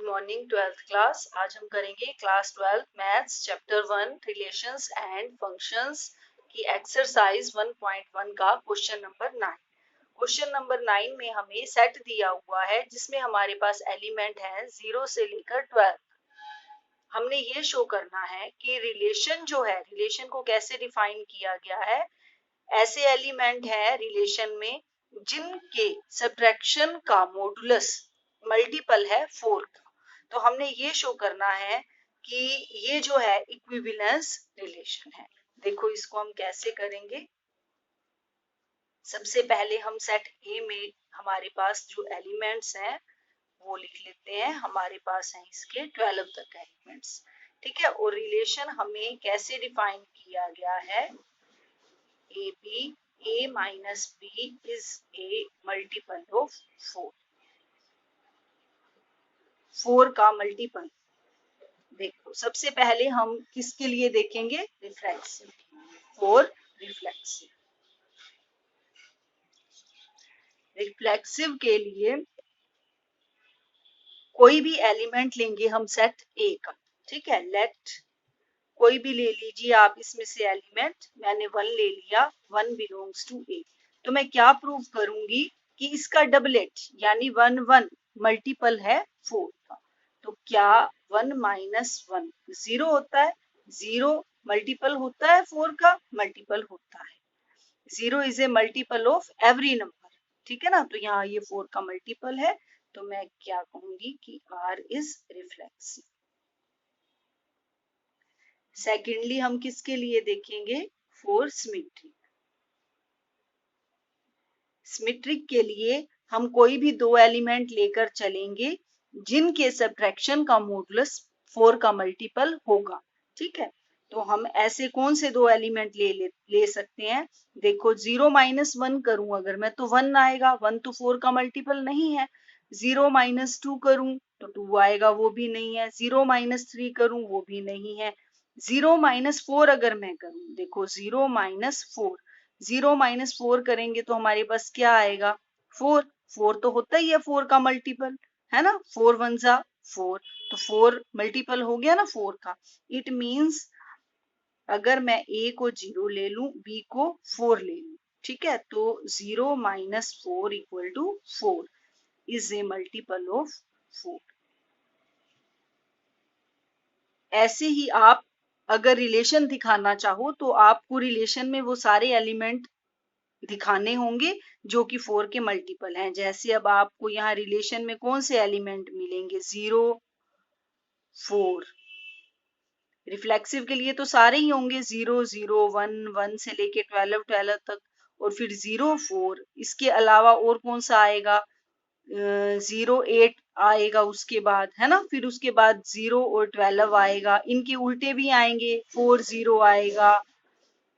Morning 12th class. आज हम करेंगे class 12 maths chapter 1 relations and functions की एक्सरसाइज 1.1 का क्वेश्चन नंबर 9। क्वेश्चन नंबर 9 में हमें सेट दिया हुआ है जिसमें हमारे पास एलिमेंट है 0 से लेकर 12। हमने ये शो करना है कि रिलेशन जो है, रिलेशन को कैसे डिफाइन किया गया है। ऐसे एलिमेंट है रिलेशन में जिनके सब्ट्रैक्शन का मॉडुलस मल्टीपल है 4 का। तो हमने ये शो करना है कि ये जो है इक्विवेलेंस रिलेशन है। देखो इसको हम कैसे करेंगे। सबसे पहले हम सेट ए में हमारे पास जो एलिमेंट्स हैं वो लिख लेते हैं। हमारे पास हैं इसके 12 तक एलिमेंट्स, ठीक है। और रिलेशन हमें कैसे डिफाइन किया गया है, A B a minus b is a multiple of 4। 4 का मल्टीपल देखो, सबसे पहले हम किसके लिए देखेंगे, रिफ्लेक्सिव। 4 रिफ्लेक्सिव। रिफ्लेक्सिव के लिए कोई भी एलिमेंट लेंगे हम सेट ए का, ठीक है। लेट कोई भी ले लीजिए आप इसमें से एलिमेंट। मैंने 1 ले लिया, 1 बिलोंग्स टू ए। तो मैं क्या प्रूव करूंगी कि इसका डबलेट यानी 1 1 मल्टीपल है 4 का। तो क्या 1 माइनस 1 0 होता है। 0 मल्टीपल होता है 4 का, मल्टीपल होता है। 0 is a multiple of every number, ठीक है ना। तो यहाँ ये 4 का मल्टीपल है। तो मैं क्या कहूंगी कि R इज रिफ्लेक्सिव। सेकेंडली हम किसके लिए देखेंगे, फॉर सिमेट्रिक। सिमेट्रिक के लिए हम कोई भी दो एलिमेंट लेकर चलेंगे जिनके सब्ट्रैक्शन का मॉडुलस 4 का मल्टीपल होगा, ठीक है। तो हम ऐसे कौन से दो एलिमेंट ले सकते हैं। देखो 0 माइनस 1 करूं अगर मैं तो 1 आएगा। 1 तो 4 का मल्टीपल नहीं है। 0 माइनस 2 करूं तो 2 आएगा, वो भी नहीं है। 0 माइनस 3 करूं वो भी नहीं है। 0 माइनस 4 अगर मैं करूं, देखो 0 माइनस 4, 0 माइनस 4 करेंगे तो हमारे पास क्या आएगा, 4। 4 तो होता ही है 4 का मल्टीपल, है ना। 4 1 जा 4, तो 4 मल्टीपल हो गया ना 4 का। इट मींस अगर मैं a को 0 ले लूं, b को 4 ले लूं, ठीक है, तो 0 minus 4 equal to 4 is a multiple of 4। ऐसे ही आप अगर रिलेशन दिखाना चाहो तो आपको रिलेशन में वो सारे एलिमेंट दिखाने होंगे जो कि 4 के मल्टीपल हैं। जैसे अब आपको यहाँ रिलेशन में कौन से एलिमेंट मिलेंगे, 0 4। रिफ्लेक्सिव के लिए तो सारे ही होंगे, 0 0 1 1 से लेके 12 12 तक, और फिर 0 4। इसके अलावा और कौन सा आएगा, 0 8 आएगा उसके बाद, है ना। फिर उसके बाद 0 और 12 आएगा। इनके उल्टे भी आएंगे, 4 0 आएगा,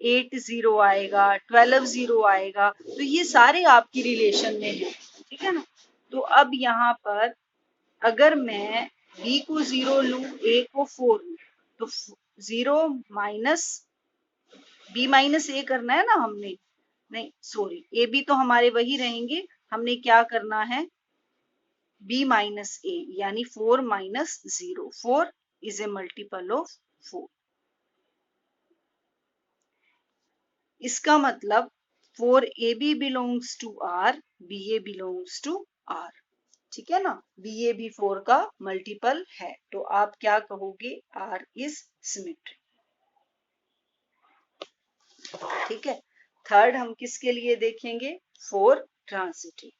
8 0 आएगा, 12 0 आएगा। तो ये सारे आपकी रिलेशन में है, ठीक है ना। तो अब यहाँ पर अगर मैं b को 0 लूं, a को 4 लूं, तो 0 माइनस b माइनस a करना है ना हमने, नहीं सॉरी, ए बी तो हमारे वही रहेंगे। हमने क्या करना है, b माइनस a यानी 4 minus 0। 4 is a multiple of 4। इसका मतलब 4ab belongs to r, ba belongs to r, ठीक है ना। ba भी 4 का मल्टीपल है। तो आप क्या कहोगे, r इज सिमेट्रिक, ठीक है। थर्ड हम किसके लिए देखेंगे, फॉर ट्रांजिटिव।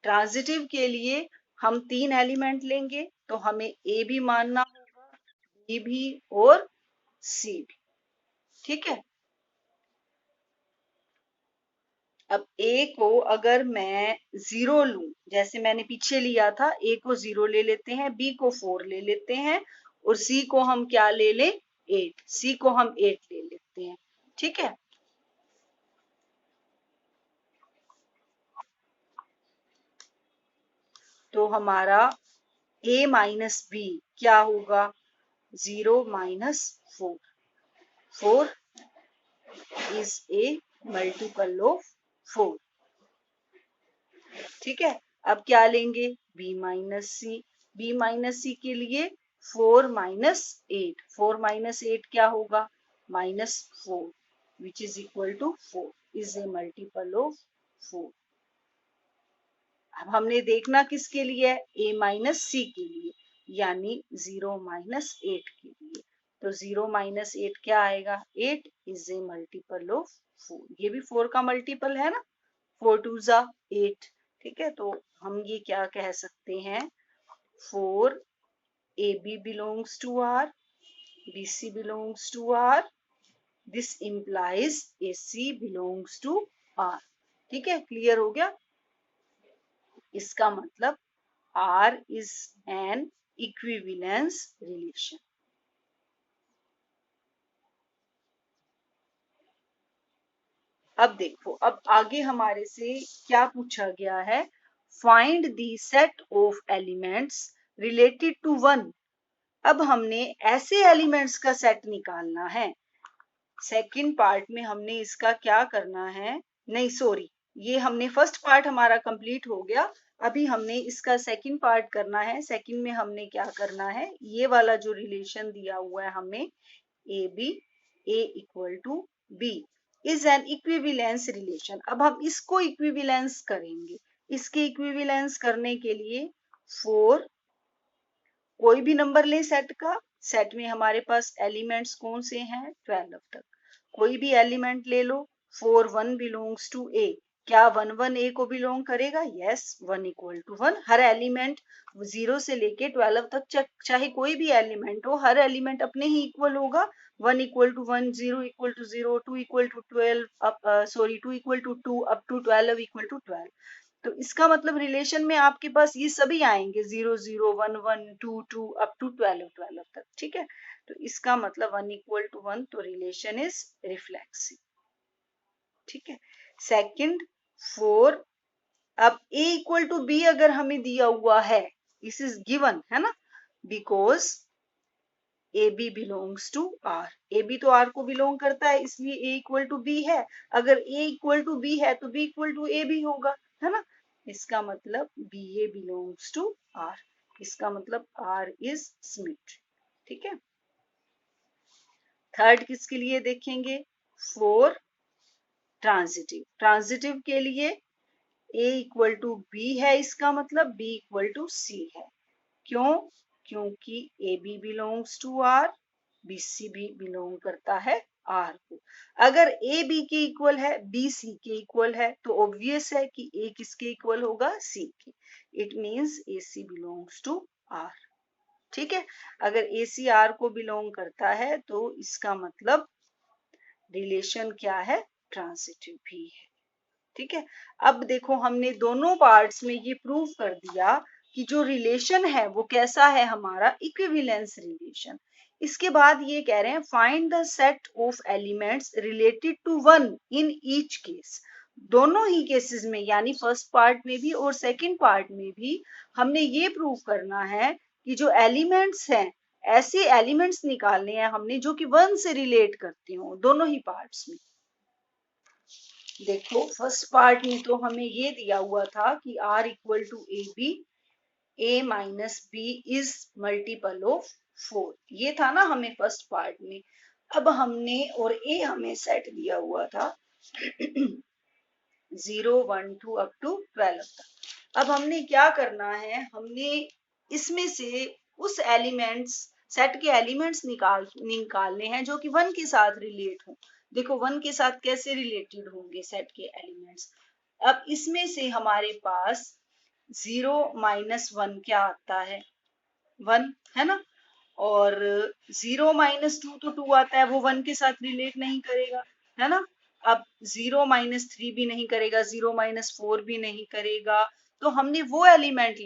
ट्रांजिटिव के लिए हम 3 एलिमेंट लेंगे, तो हमें ए भी मानना होगा, बी भी और सी भी, ठीक है। अब a को अगर मैं 0 लूं, जैसे मैंने पीछे लिया था, a को 0 ले लेते हैं, b को 4 ले लेते हैं, और c को हम क्या ले लें, 8। c को हम 8 ले लेते हैं, ठीक है। तो हमारा a माइनस b क्या होगा, 0 minus 4। 4 is a multiple of 4, ठीक है। अब क्या लेंगे, b माइनस सी। b माइनस सी के लिए 4 माइनस 8, 4 माइनस 8 क्या होगा, -4, which is equal to 4, is a multiple of 4। अब हमने देखना किसके लिए है, a माइनस सी के लिए, यानी 0 माइनस 8 के लिए। तो 0 माइनस 8 क्या आएगा, 8 इज ए मल्टीपल ऑफ 4। ये भी 4 का मल्टीपल है ना, 4 टू जा 8। ठीक है, तो हम ये क्या कह सकते हैं, 4 AB belongs to R, BC belongs to R, this implies AC belongs to R। ठीक है, क्लियर हो गया। इसका मतलब R is an equivalence relation। अब देखो, अब आगे हमारे से क्या पूछा गया है, find the set of elements related to 1। अब हमने ऐसे एलिमेंट्स का सेट निकालना है। सेकंड पार्ट में हमने इसका क्या करना है, नहीं सॉरी, ये हमने फर्स्ट पार्ट हमारा कंप्लीट हो गया। अभी हमने इसका सेकंड पार्ट करना है। सेकंड में हमने क्या करना है, ये वाला जो रिलेशन दिया हुआ है हमें, A B, A equal to B is an equivalence relation. अब हम इसको इक्विवेलेंस करेंगे। इसके इक्विवेलेंस करने के लिए 4, कोई भी नंबर ले सेट का, सेट में हमारे पास एलिमेंट्स कौन से हैं, 12 तक, कोई भी एलिमेंट ले लो। 4 1 बिलोंग्स टू ए, क्या 1 1 ए को बिलोंग करेगा, यस, 1 इक्वल टू 1। हर एलिमेंट 0 से लेके 12 तक चाहे कोई भी एलिमेंट हो, हर एलिमेंट अपने ही इक्वल होगा। 1 equal to 1, 0 equal to 0, 2 equal to 12, sorry 2 equal to 2 up to 12 equal to 12। तो इसका मतलब रिलेशन में आपके पास ये सभी आएंगे, 0 0 1 1 2 2 अप टू 12 12 तक। ठीक है, तो इसका मतलब 1 इक्वल टू 1, तो रिलेशन इज रिफ्लेक्सिव। ठीक है, सेकंड 4, अब a इक्वल टू b अगर हमें दिया हुआ है, दिस इज गिवन है ना, because A B belongs to R, A B तो आर को बिलोंग करता है, इसलिए ए इक्वल टू बी है। अगर ए इक्वल टू बी है तो बी इक्वल टू ए भी होगा, है ना। इसका मतलब B A belongs to R, इसका मतलब आर इज सिमेट्रिक। ठीक है, थर्ड किसके लिए देखेंगे, 4 ट्रांजिटिव। ट्रांजिटिव के लिए ए इक्वल टू बी है, इसका मतलब बी इक्वल टू सी है। क्यों, क्योंकि A B belongs to R, B C भी बिलोंग करता है आर को। अगर ए बी के इक्वल है, बी सी के इक्वल है, तो ऑब्वियस है कि ए किसके इक्वल होगा, सी के। It means A C belongs to R. ठीक है, अगर ए सी आर को बिलोंग करता है तो इसका मतलब रिलेशन क्या है, ट्रांजिटिव भी है। ठीक है, अब देखो हमने दोनों पार्ट्स में ये प्रूव कर दिया कि जो रिलेशन है वो कैसा है, हमारा इक्विवेलेंस रिलेशन। इसके बाद ये कह रहे हैं find the set of elements related to 1 in each case. दोनों ही केसेस में, यानी फर्स्ट पार्ट में भी और सेकंड पार्ट में भी हमने ये प्रूव करना है कि जो एलिमेंट्स हैं, ऐसे एलिमेंट्स निकालने हैं हमने जो कि 1 से रिलेट करते हो, दोनों ही पार्ट्स में। देखो फर्स्ट पार्ट में तो हमें ये दिया हुआ था कि R equal to A B, A minus B is multiple of 4, ये था ना हमें फर्स्ट पार्ट में। अब हमने, और ए हमें सेट दिया हुआ था 0 1 2 अप टू 12 तक। अब हमने क्या करना है, हमने इसमें से उस एलिमेंट्स, सेट के एलिमेंट्स निकालने हैं जो कि 1 के साथ रिलेट हो। देखो 1 के साथ कैसे रिलेटेड होंगे सेट के एलिमेंट्स। अब इसमें से हमारे पास 0 माइनस 1 क्या आता है, 1 है ना, और 0 माइनस 2 तो 2 आता है, वो 1 के साथ रिलेट नहीं करेगा, है ना। अब 0 माइनस 3 भी नहीं करेगा, 0 माइनस 4 भी नहीं करेगा। तो हमने वो एलिमेंट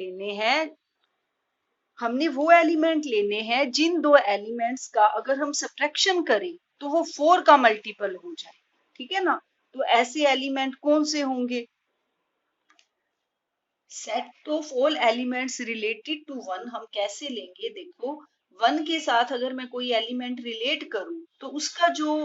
लेने हैं, जिन दो एलिमेंट्स का अगर हम सब्ट्रैक्शन करें तो वो 4 का मल्टीपल हो जाए। ठीक है ना, तो ऐसे एलिमेंट कौन से होंगे, set of all elements related to 1 हम कैसे लेंगे, देखो 1 के साथ अगर मैं कोई एलिमेंट रिलेट करूं तो उसका जो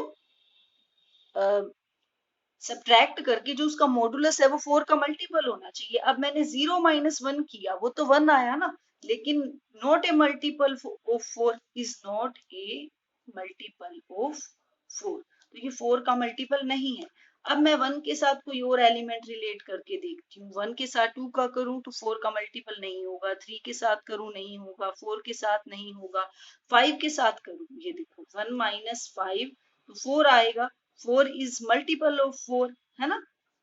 सब्ट्रैक्ट करके जो उसका मॉडुलस है वो 4 का मल्टीपल होना चाहिए। अब मैंने 0 माइनस 1 किया, वो तो 1 आया ना, लेकिन not a multiple of 4, is not a multiple of 4, तो ये 4 का मल्टीपल नहीं है। अब मैं 1 के साथ कोई और एलिमेंट रिलेट करके देखती हूँ। 1 के साथ 2 का करूँ तो 4 का मल्टीपल नहीं होगा, 3 के साथ करूँ नहीं होगा, 4 के साथ नहीं होगा, 5 के साथ करूँ, ये देखो 1 माइनस 5 तो 4 आएगा। 4 इज मल्टीपल ऑफ 4, है ना,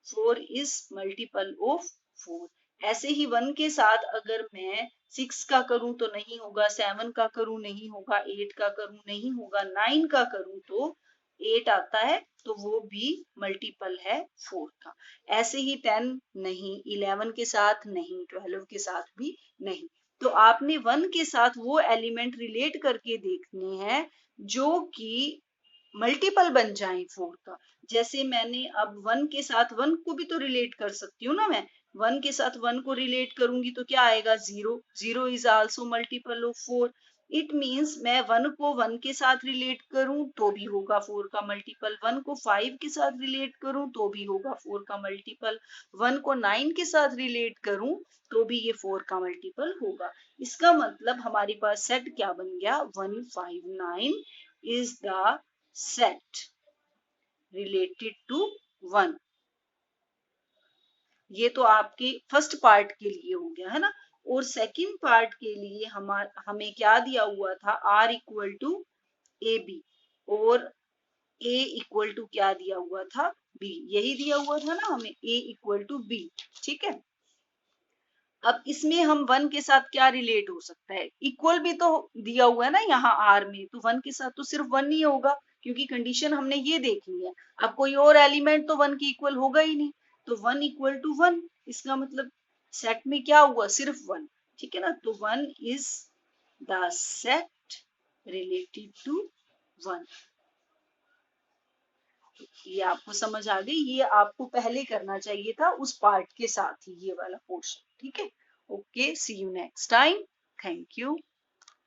4 इज मल्टीपल ऑफ 4। ऐसे ही 1 के साथ अगर मैं 6 का करूं तो नहीं होगा, 7 का करूं नहीं होगा, 8 का करूं नहीं होगा, 9 का करूं तो 8 आता है, तो वो भी मल्टीपल है 4 का। ऐसे ही 10 नहीं, 11 के साथ नहीं, 12 के साथ भी नहीं। तो आपने 1 के साथ वो एलिमेंट रिलेट करके देखने हैं जो कि मल्टीपल बन जाए 4 का। जैसे मैंने अब 1 के साथ 1 को भी तो रिलेट कर सकती हूँ ना, मैं 1 के साथ 1 को रिलेट करूंगी तो क्या आएगा, 0। 0 is also multiple of 4। It means मैं 1 को 1 के साथ रिलेट करूं तो भी होगा 4 का मल्टीपल, 1 को 5 के साथ रिलेट करूं तो भी होगा 4 का मल्टीपल, 1 को 9 के साथ रिलेट करूं तो भी ये 4 का मल्टीपल होगा। इसका मतलब हमारे पास सेट क्या बन गया, 159 is the set related to 1। ये तो आपके फर्स्ट पार्ट के लिए हो गया, है ना। और सेकंड पार्ट के लिए हमें क्या दिया हुआ था, r equal to A B, और a इक्वल टू क्या दिया हुआ था, b, यही दिया हुआ था ना हमें, a इक्वल टू b। ठीक है, अब इसमें हम 1 के साथ क्या रिलेट हो सकता है, इक्वल भी तो दिया हुआ है ना यहाँ r में, तो 1 के साथ तो सिर्फ 1 ही होगा, क्योंकि कंडीशन हमने ये देख ली है। अब कोई और एलिमेंट तो 1 के इक्वल होगा ही नहीं, तो 1 इक्वल टू 1, इसका मतलब सेट में क्या हुआ, सिर्फ 1। ठीक है ना, तो 1 is the set related to 1। ये आपको समझ आ गई, ये आपको पहले करना चाहिए था उस पार्ट के साथ ही, ये वाला पोर्शन। ठीक है, okay, see you next time, thank you.